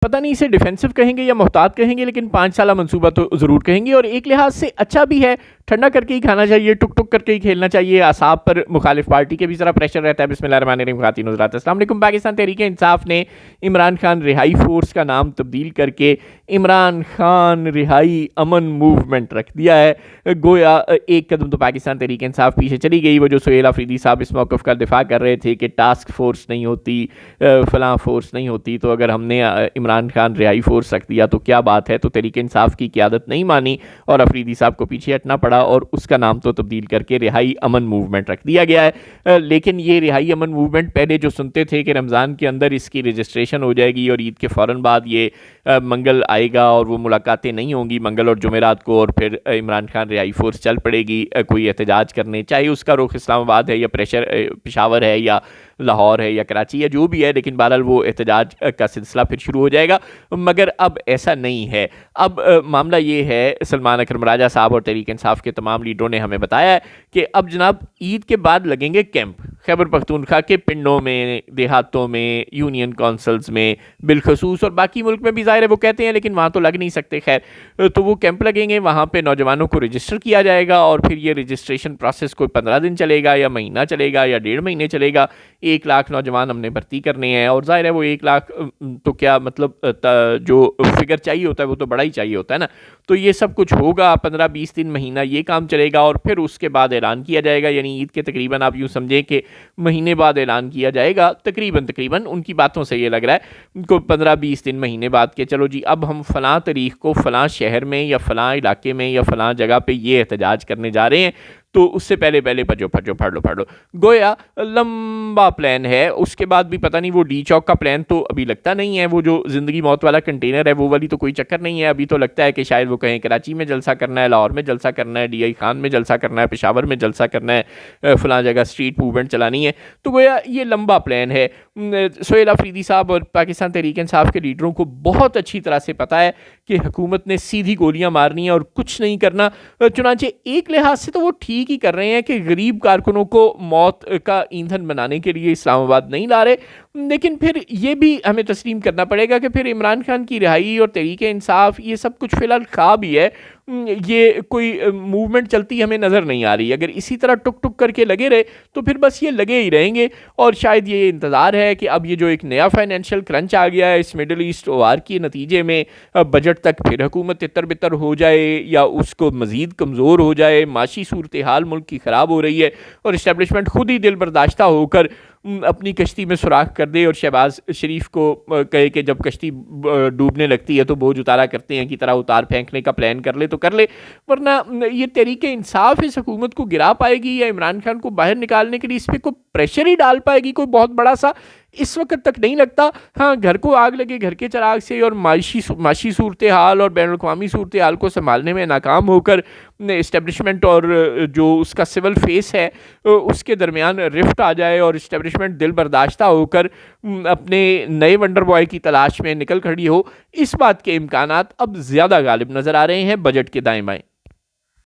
पता नहीं इसे डिफेंसिव कहेंगे या मोहतात कहेंगे, लेकिन 5 साल मंसूबा तो ज़रूर कहेंगे। और एक लिहाज से अच्छा भी है, ठंडा करके ही खाना चाहिए, टुक टुक करके ही खेलना चाहिए। आसाब पर मुखालिफ पार्टी के भी ज़रा प्रेशर रहता है। बिस्मिल्लाहिर्रहमानिर्रहीम। खातिन हज़रात, अस्सलाम वालेकुम। पाकिस्तान तहरीक इंसाफ ने इमरान खान रिहाई फोर्स का नाम तब्दील करके इमरान खान रिहाई अमन मूवमेंट रख दिया है। गोया एक कदम तो पाकिस्तान तहरीक इंसाफ पीछे चली गई। वो जो सुहेल अफरीदी साहब इस मौक़िफ़ का दिफा कर रहे थे कि टास्क फोर्स नहीं होती, फ़लाँ फोर्स नहीं होती, तो अगर हमने इमरान खान रिहाई फोर्स रख दिया तो क्या बात है। तो तहरीक इंसाफ की क़यादत नहीं मानी और अफरीदी साहब को पीछे हटना पड़ा और उसका नाम तो तब्दील करके रिहाई अमन मूवमेंट रख दिया गया है। लेकिन ये रिहाई अमन मूवमेंट पहले जो सुनते थे कि रमज़ान के अंदर इसकी रजिस्ट्रेशन हो जाएगी और ईद के फ़ौरन बाद ये मंगल आएगा और वो मुलाकातें नहीं होंगी मंगल और जुमेरात को, और फिर इमरान खान रिहाई फोर्स चल पड़ेगी कोई एहतजाज करने, चाहे उसका रुख इस्लामाबाद है या पेशावर है या लाहौर है या कराची या जो भी है, लेकिन बहरहाल वो एहतजाज का सिलसिला फिर शुरू हो जाएगा। मगर अब ऐसा नहीं है। अब मामला ये है, सलमान अकरम राजा साहब और तहरीक इंसाफ के तमाम लीडरों ने हमें बताया है कि अब जनाब ईद के बाद लगेंगे कैंप खैबर पख्तूनख्वा के पिंडों में, देहातों में, यूनियन काउंसिल्स में बिलखसूस, और बाकी मुल्क में भी ज़ाहिर है वो कहते हैं लेकिन वहाँ तो लग नहीं सकते। खैर, तो वो कैंप लगेंगे, वहाँ पे नौजवानों को रजिस्टर किया जाएगा और फिर ये रजिस्ट्रेशन प्रोसेस कोई 15 दिन चलेगा या महीना चलेगा या 1.5 महीने चलेगा। 1 लाख नौजवान हमने भर्ती करने हैं और ज़ाहिर है वो 1 लाख तो क्या मतलब जो फिगर चाहिए होता है वो तो बड़ा ही चाहिए होता है ना। तो ये सब कुछ होगा, 15-20 दिन महीना ये काम चलेगा और फिर उसके बाद ऐलान किया जाएगा। यानी ईद के तकरीबन आप यूँ समझें कि महीने बाद ऐलान किया जाएगा, तकरीबन उनकी बातों से ये लग रहा है को 15-20 दिन महीने बाद के चलो जी अब हम फ़लाँ तारीख को फ़लाँ शहर में या फ़लाँ इलाके में या फ़लाँ जगह पे ये एहतजाज करने जा रहे हैं, तो उससे पहले भजो पढ़ लो। गोया लंबा प्लान है। उसके बाद भी पता नहीं वो डी चौक का प्लान तो अभी लगता नहीं है, वो जो ज़िंदगी मौत वाला कंटेनर है वो वाली तो कोई चक्कर नहीं है। अभी तो लगता है कि शायद वो कहें कराची में जलसा करना है, लाहौर में जलसा करना है, DI खान में जलसा करना है, पेशावर में जलसा करना है, फ़लाँ जगह स्ट्रीट मूवमेंट चलानी है। तो गोया ये लंबा प्लान है। सुहेल अफरीदी साहब और पाकिस्तान तहरीक इंसाफ के लीडरों को बहुत अच्छी तरह से पता है कि हुकूमत ने सीधी गोलियां मारनी है और कुछ नहीं करना। चुनांचे एक लिहाज से तो वो ठीक ही कर रहे हैं कि गरीब कारकुनों को मौत का ईंधन बनाने के लिए इस्लामाबाद नहीं ला रहे, लेकिन फिर ये भी हमें तस्लीम करना पड़ेगा कि फिर इमरान खान की रिहाई और तहरीक इंसाफ ये सब कुछ फ़िलहाल ख्वाब ही है। ये कोई मूवमेंट चलती हमें नज़र नहीं आ रही। अगर इसी तरह टुक टुक करके लगे रहे तो फिर बस ये लगे ही रहेंगे। और शायद ये इंतज़ार है कि अब ये जो एक नया फाइनेंशियल क्रंच आ गया है इस मिडल ईस्ट वार के नतीजे में, बजट तक फिर हुकूमत तितर बितर हो जाए या उसको मज़ीद कमज़ोर हो जाए, माशी सूरत हाल मुल्क की ख़राब हो रही है और इस्टेब्लिशमेंट खुद ही दिल बर्दाश्ता होकर अपनी कश्ती में सुराख कर दे और शहबाज शरीफ को कहे कि जब कश्ती डूबने लगती है तो बोझ उतारा करते हैं की तरह उतार फेंकने का प्लान कर ले तो कर ले। वरना ये तहरीक इंसाफ इस हुकूमत को गिरा पाएगी या इमरान खान को बाहर निकालने के लिए इस पर कोई प्रेशर ही डाल पाएगी कोई बहुत बड़ा सा, इस वक्त तक नहीं लगता। हाँ, घर को आग लगे घर के चिराग से और माशी सूरत हाल और बैन अवी सूरत हाल को संभालने में नाकाम होकर इस्टेब्लिशमेंट और जो उसका सिविल फेस है उसके दरमियान रिफ्ट आ जाए और इस्टेब्लिशमेंट दिल बर्दाश्ता होकर अपने नए वंडर बॉय की तलाश में निकल खड़ी हो, इस बात के इम्कानात अब ज़्यादा गालिब नज़र आ रहे हैं बजट के दाएं बाएं।